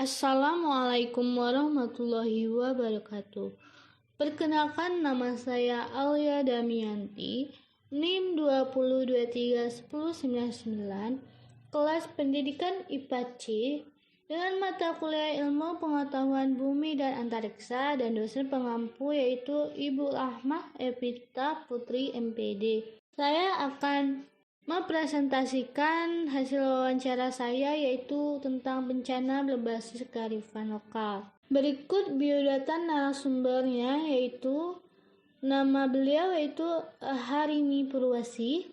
Assalamualaikum warahmatullahi wabarakatuh. Perkenalkan, nama saya Alia Damianti, NIM 20231099, kelas pendidikan IPA C, dengan mata kuliah Ilmu Pengetahuan Bumi dan Antariksa, dan dosen pengampu yaitu Ibu Rahmah Evita Putri MPD. Saya akan mempresentasikan hasil wawancara saya, yaitu tentang bencana berbasis kearifan lokal. Berikut biodata narasumbernya, yaitu nama beliau yaitu Harini Purwasi,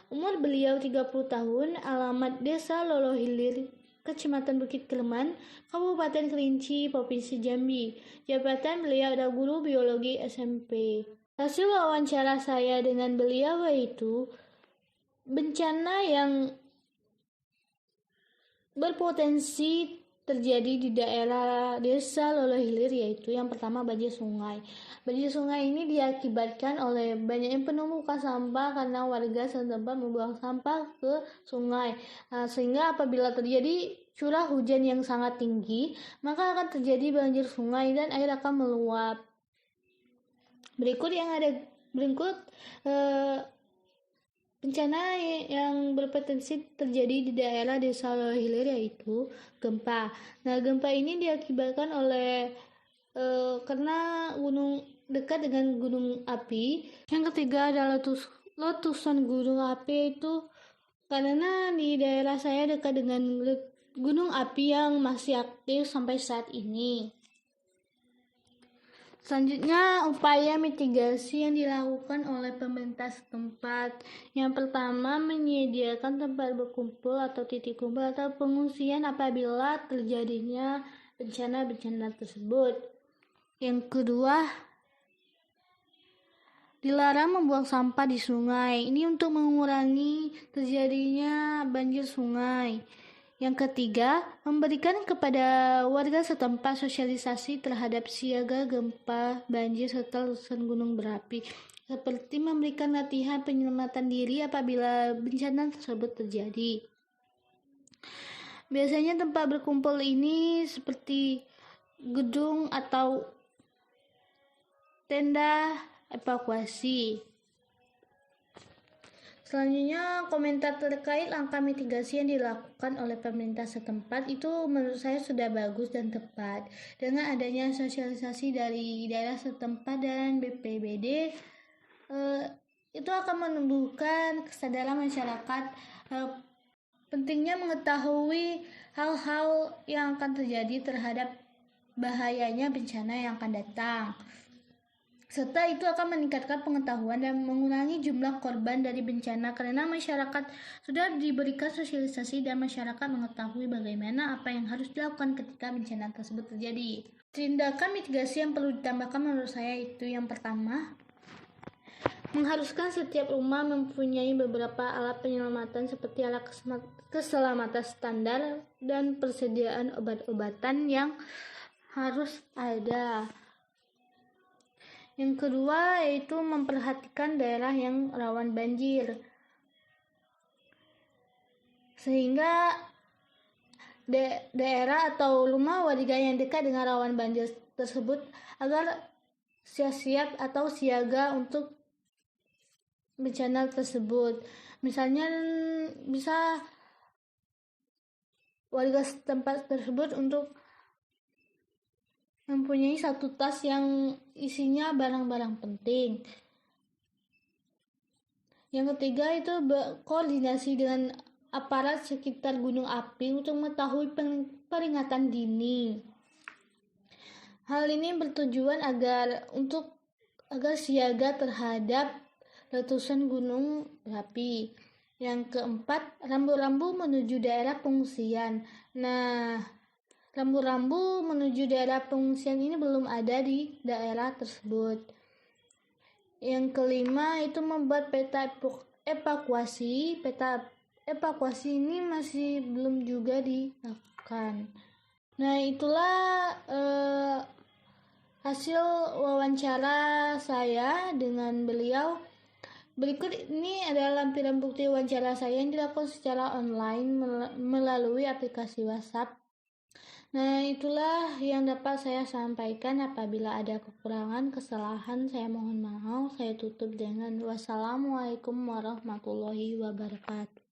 umur beliau 30 tahun, alamat Desa Lolohilir, Kecamatan Bukit Keleman, Kabupaten Kerinci, Provinsi Jambi. Jabatan beliau adalah guru biologi SMP. Hasil wawancara saya dengan beliau yaitu bencana yang berpotensi terjadi di daerah Desa Lolohilir, yaitu yang pertama banjir sungai. Banjir sungai ini diakibatkan oleh banyaknya penumpukan sampah karena warga setempat membuang sampah ke sungai. Sehingga apabila terjadi curah hujan yang sangat tinggi, maka akan terjadi banjir sungai dan air akan meluap. Berikut bencana yang berpotensi terjadi di daerah Desa Lolohilir yaitu gempa. Nah, gempa ini diakibatkan oleh karena dekat dengan gunung api. Yang ketiga adalah letusan gunung api, itu karena di daerah saya dekat dengan gunung api yang masih aktif sampai saat ini. Selanjutnya, upaya mitigasi yang dilakukan oleh pemerintah setempat. Yang pertama, menyediakan tempat berkumpul atau titik kumpul atau pengungsian apabila terjadinya bencana-bencana tersebut. Yang kedua, dilarang membuang sampah di sungai. Ini untuk mengurangi terjadinya banjir sungai. Yang ketiga, memberikan kepada warga setempat sosialisasi terhadap siaga gempa, banjir, serta letusan gunung berapi, seperti memberikan latihan penyelamatan diri apabila bencana tersebut terjadi. Biasanya tempat berkumpul ini seperti gedung atau tenda evakuasi. Selanjutnya, komentar terkait langkah mitigasi yang dilakukan oleh pemerintah setempat itu menurut saya sudah bagus dan tepat. Dengan adanya sosialisasi dari daerah setempat dan BPBD, itu akan menumbuhkan kesadaran masyarakat pentingnya mengetahui hal-hal yang akan terjadi terhadap bahayanya bencana yang akan datang. Serta itu akan meningkatkan pengetahuan dan mengurangi jumlah korban dari bencana karena masyarakat sudah diberikan sosialisasi dan masyarakat mengetahui bagaimana apa yang harus dilakukan ketika bencana tersebut terjadi. Tindakan mitigasi yang perlu ditambahkan menurut saya itu yang pertama, mengharuskan setiap rumah mempunyai beberapa alat penyelamatan seperti alat keselamatan standar dan persediaan obat-obatan yang harus ada. Yang kedua yaitu memperhatikan daerah yang rawan banjir, sehingga daerah atau rumah warga yang dekat dengan rawan banjir tersebut agar siap atau siaga untuk bencana tersebut. Misalnya bisa warga setempat tersebut untuk mempunyai satu tas yang isinya barang-barang penting. Yang ketiga itu berkoordinasi dengan aparat sekitar gunung api untuk mengetahui peringatan dini. Hal ini bertujuan agar siaga terhadap letusan gunung berapi. Yang keempat, rambu-rambu menuju daerah pengungsian. Nah, rambu-rambu menuju daerah pengungsian ini belum ada di daerah tersebut. Yang kelima itu membuat peta evakuasi. Peta evakuasi ini masih belum juga dilakukan. Nah, itulah hasil wawancara saya dengan beliau. Berikut ini adalah lampiran bukti wawancara saya yang dilakukan secara online melalui aplikasi WhatsApp. Nah, itulah yang dapat saya sampaikan. Apabila ada kekurangan, kesalahan, saya mohon maaf. Saya tutup dengan wassalamualaikum warahmatullahi wabarakatuh.